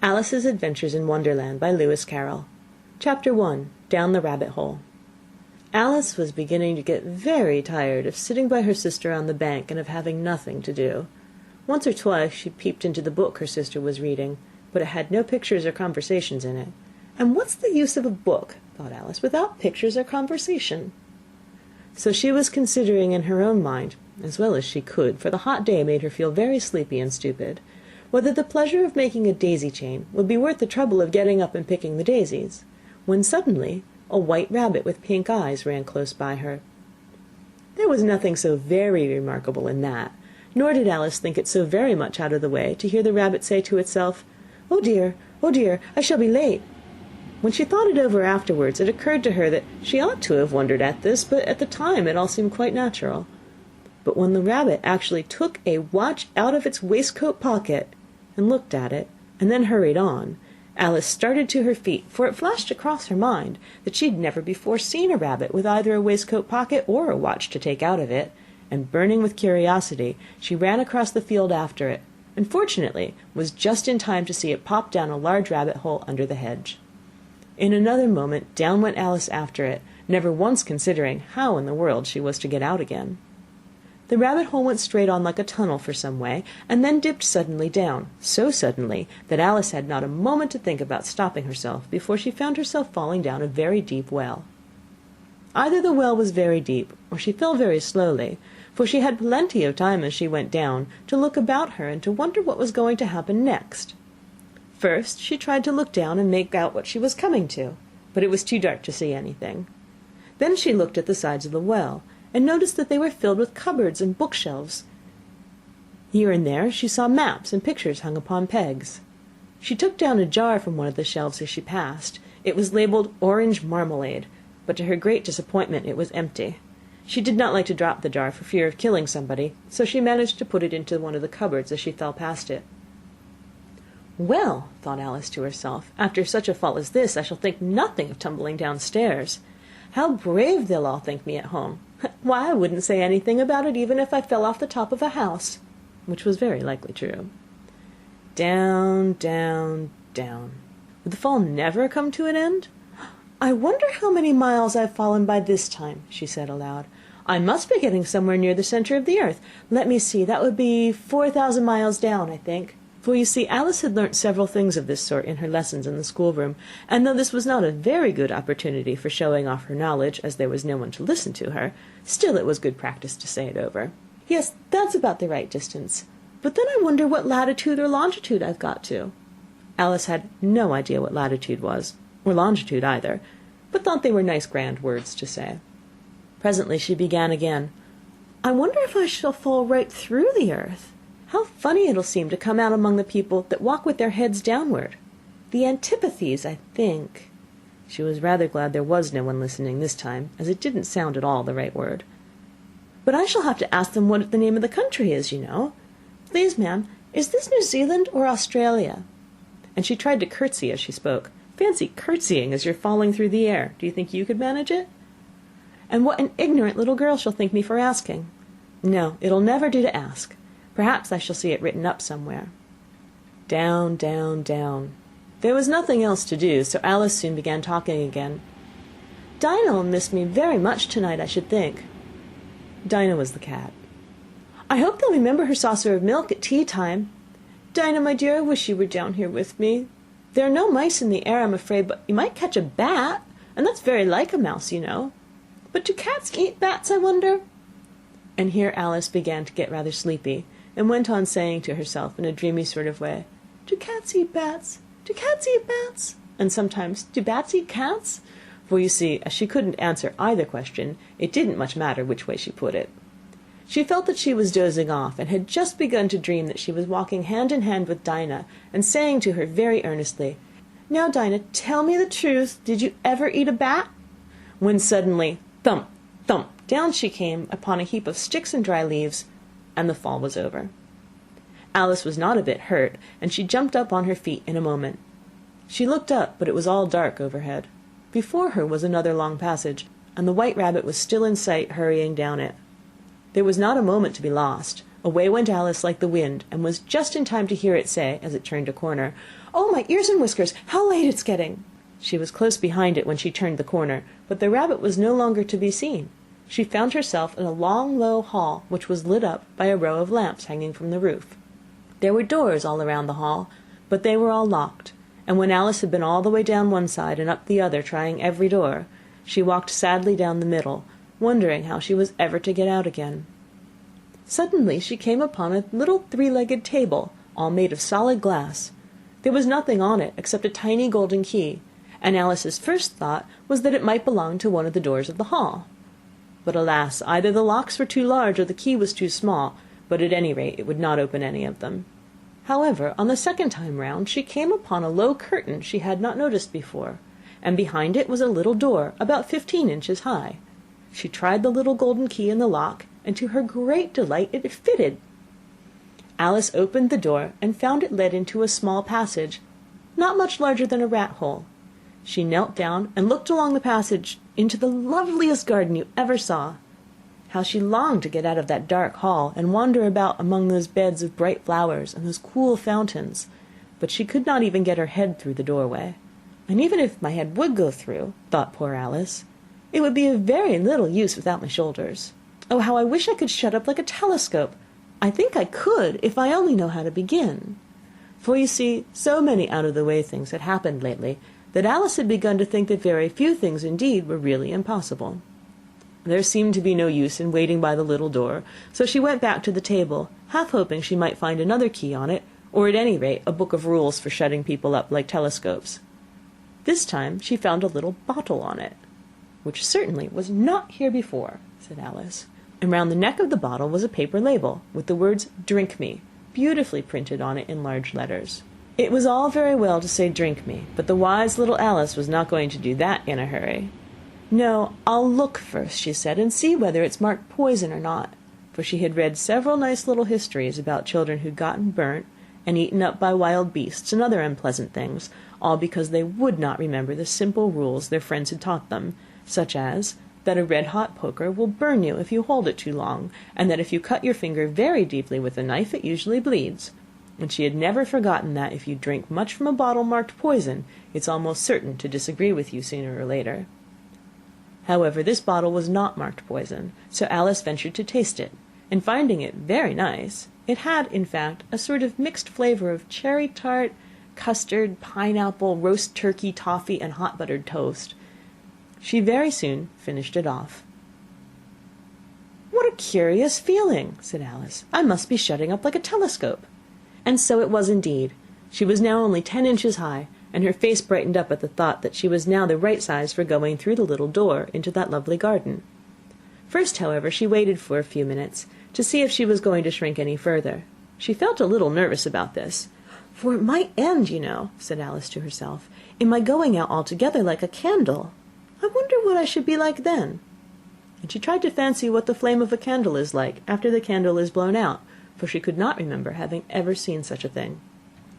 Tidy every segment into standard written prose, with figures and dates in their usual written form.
Alice's Adventures in Wonderland by Lewis Carroll. Chapter 1. Down the Rabbit Hole. Alice was beginning to get very tired of sitting by her sister on the bank and of having nothing to do. Once or twice she peeped into the book her sister was reading, but it had no pictures or conversations in it. And what's the use of a book, thought Alice, without pictures or conversation? So she was considering in her own mind, as well as she could, for the hot day made her feel very sleepy and stupid, whether the pleasure of making a daisy chain would be worth the trouble of getting up and picking the daisies, when suddenly a white rabbit with pink eyes ran close by her. There was nothing so very remarkable in that, nor did Alice think it so very much out of the way to hear the rabbit say to itself, oh dear, I shall be late." When she thought it over afterwards, it occurred to her that she ought to have wondered at this, but at the time it all seemed quite natural. But when the rabbit actually took a watch out of its waistcoat pocket and looked at it, and then hurried on, Alice started to her feet, for it flashed across her mind that she had never before seen a rabbit with either a waistcoat pocket or a watch to take out of it, and burning with curiosity, she ran across the field after it, and fortunately was just in time to see it pop down a large rabbit hole under the hedge. In another moment down went Alice after it, never once considering how in the world she was to get out again. The rabbit hole went straight on like a tunnel for some way, and then dipped suddenly down, so suddenly that Alice had not a moment to think about stopping herself before she found herself falling down a very deep well. Either the well was very deep, or she fell very slowly, for she had plenty of time as she went down to look about her and to wonder what was going to happen next. First she tried to look down and make out what she was coming to, but it was too dark to see anything. Then she looked at the sides of the well, and noticed that they were filled with cupboards and bookshelves. Here and there she saw maps and pictures hung upon pegs. She took down a jar from one of the shelves as she passed. It was labelled orange marmalade, but to her great disappointment it was empty. She did not like to drop the jar for fear of killing somebody, so she managed to put it into one of the cupboards as she fell past it. Well, thought Alice to herself, after such a fall as this I shall think nothing of tumbling downstairs. How brave they'll all think me at home. Why, I wouldn't say anything about it even if I fell off the top of a house, which was very likely true. Down, down, down. Would the fall never come to an end? I wonder how many miles I've fallen by this time, she said aloud. I must be getting somewhere near the centre of the earth. Let me see, that would be 4,000 miles down, I think. For you see, Alice had learnt several things of this sort in her lessons in the schoolroom, and though this was not a very good opportunity for showing off her knowledge, as there was no one to listen to her, still it was good practice to say it over. Yes, that's about the right distance. But then I wonder what latitude or longitude I've got to. Alice had no idea what latitude was, or longitude either, but thought they were nice grand words to say. Presently she began again. I wonder if I shall fall right through the earth. How funny it'll seem to come out among the people that walk with their heads downward. The antipathies, I think. She was rather glad there was no one listening this time, as it didn't sound at all the right word. But I shall have to ask them what the name of the country is, you know. Please, ma'am, is this New Zealand or Australia? And she tried to curtsy as she spoke. Fancy curtsying as you're falling through the air. Do you think you could manage it? And what an ignorant little girl she'll think me for asking. No, it'll never do to ask. Perhaps I shall see it written up somewhere. Down, down, down. There was nothing else to do, so Alice soon began talking again. Dinah'll miss me very much tonight, I should think. Dinah was the cat. I hope they'll remember her saucer of milk at tea time. Dinah, my dear, I wish you were down here with me. There are no mice in the air, I'm afraid, but you might catch a bat, and that's very like a mouse, you know. But do cats eat bats, I wonder? And here Alice began to get rather sleepy, and went on saying to herself in a dreamy sort of way, Do cats eat bats? Do cats eat bats? And sometimes, do bats eat cats? For you see, as she couldn't answer either question, it didn't much matter which way she put it. She felt that she was dozing off, and had just begun to dream that she was walking hand in hand with Dinah, and saying to her very earnestly, Now, Dinah, tell me the truth, did you ever eat a bat? When suddenly, thump, thump, down she came upon a heap of sticks and dry leaves, and the fall was over. Alice was not a bit hurt, and she jumped up on her feet in a moment. She looked up, but it was all dark overhead. Before her was another long passage, and the white rabbit was still in sight, hurrying down it. There was not a moment to be lost. Away went Alice like the wind, and was just in time to hear it say, as it turned a corner, "Oh, my ears and whiskers, how late it's getting!" She was close behind it when she turned the corner, but the rabbit was no longer to be seen. She found herself in a long, low hall, which was lit up by a row of lamps hanging from the roof. There were doors all around the hall, but they were all locked, and when Alice had been all the way down one side and up the other, trying every door, she walked sadly down the middle, wondering how she was ever to get out again. Suddenly she came upon a little three-legged table, all made of solid glass. There was nothing on it except a tiny golden key, and Alice's first thought was that it might belong to one of the doors of the hall. But alas, either the locks were too large or the key was too small, but at any rate it would not open any of them. However, on the second time round she came upon a low curtain she had not noticed before, and behind it was a little door about 15 inches high. She tried the little golden key in the lock, and to her great delight it fitted. Alice opened the door and found it led into a small passage, not much larger than a rat-hole. She knelt down and looked along the passage into the loveliest garden you ever saw. How she longed to get out of that dark hall and wander about among those beds of bright flowers and those cool fountains, but she could not even get her head through the doorway. And even if my head would go through, thought poor Alice, it would be of very little use without my shoulders. Oh, how I wish I could shut up like a telescope! I think I could, if I only know how to begin. For you see, so many out-of-the-way things had happened lately, that Alice had begun to think that very few things indeed were really impossible. There seemed to be no use in waiting by the little door, so she went back to the table, half hoping she might find another key on it, or at any rate a book of rules for shutting people up like telescopes. This time she found a little bottle on it, which certainly was not here before, said Alice, and round the neck of the bottle was a paper label, with the words "Drink me" beautifully printed on it in large letters. It was all very well to say "drink me," but the wise little Alice was not going to do that in a hurry. "No, I'll look first," she said, "and see whether it's marked poison or not," for she had read several nice little histories about children who'd gotten burnt and eaten up by wild beasts and other unpleasant things, all because they would not remember the simple rules their friends had taught them, such as that a red-hot poker will burn you if you hold it too long, and that if you cut your finger very deeply with a knife it usually bleeds. And she had never forgotten that if you drink much from a bottle marked poison, it's almost certain to disagree with you sooner or later. However, this bottle was not marked poison, so Alice ventured to taste it, and finding it very nice, it had, in fact, a sort of mixed flavour of cherry tart, custard, pineapple, roast turkey, toffee, and hot buttered toast. She very soon finished it off. "What a curious feeling," said Alice. "I must be shutting up like a telescope." And so it was indeed. She was now only 10 inches high, and her face brightened up at the thought that she was now the right size for going through the little door into that lovely garden. First, however, she waited for a few minutes, to see if she was going to shrink any further. She felt a little nervous about this, "for it might end, you know," said Alice to herself, "in my going out altogether like a candle. I wonder what I should be like then." And she tried to fancy what the flame of a candle is like after the candle is blown out, for she could not remember having ever seen such a thing.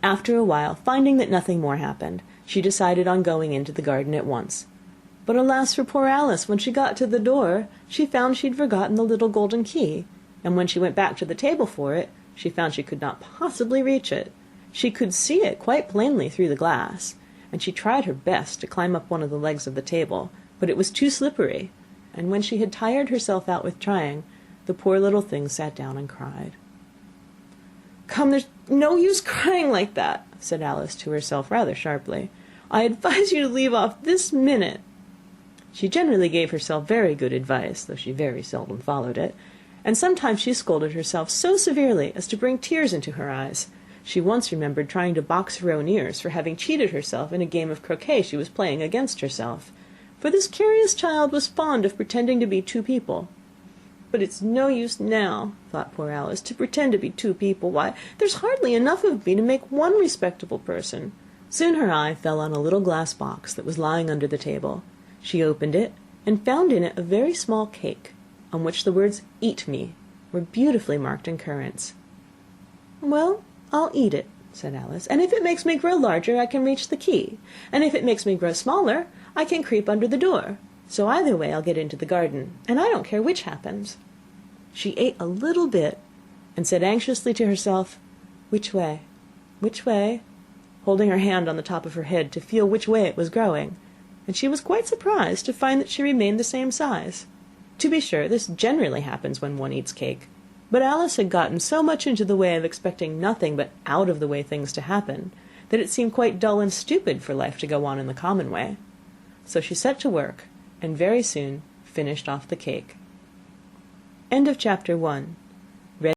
After a while, finding that nothing more happened, she decided on going into the garden at once. But alas for poor Alice, when she got to the door, she found she'd forgotten the little golden key, and when she went back to the table for it, she found she could not possibly reach it. She could see it quite plainly through the glass, and she tried her best to climb up one of the legs of the table, but it was too slippery, and when she had tired herself out with trying, the poor little thing sat down and cried. "Come, there's no use crying like that," said Alice to herself rather sharply. "I advise you to leave off this minute." She generally gave herself very good advice, though she very seldom followed it, and sometimes she scolded herself so severely as to bring tears into her eyes. She once remembered trying to box her own ears for having cheated herself in a game of croquet she was playing against herself, for this curious child was fond of pretending to be two people. "But it's no use now," thought poor Alice, "to pretend to be two people. Why, there's hardly enough of me to make one respectable person." Soon her eye fell on a little glass box that was lying under the table. She opened it, and found in it a very small cake, on which the words "Eat me" were beautifully marked in currants. "Well, I'll eat it," said Alice, "and if it makes me grow larger, I can reach the key, and if it makes me grow smaller, I can creep under the door. So either way I'll get into the garden, and I don't care which happens." She ate a little bit, and said anxiously to herself, "Which way? Which way?" holding her hand on the top of her head to feel which way it was growing, and she was quite surprised to find that she remained the same size. To be sure, this generally happens when one eats cake, but Alice had gotten so much into the way of expecting nothing but out of the way things to happen, that it seemed quite dull and stupid for life to go on in the common way. So she set to work, and very soon finished off the cake. End of Chapter 1.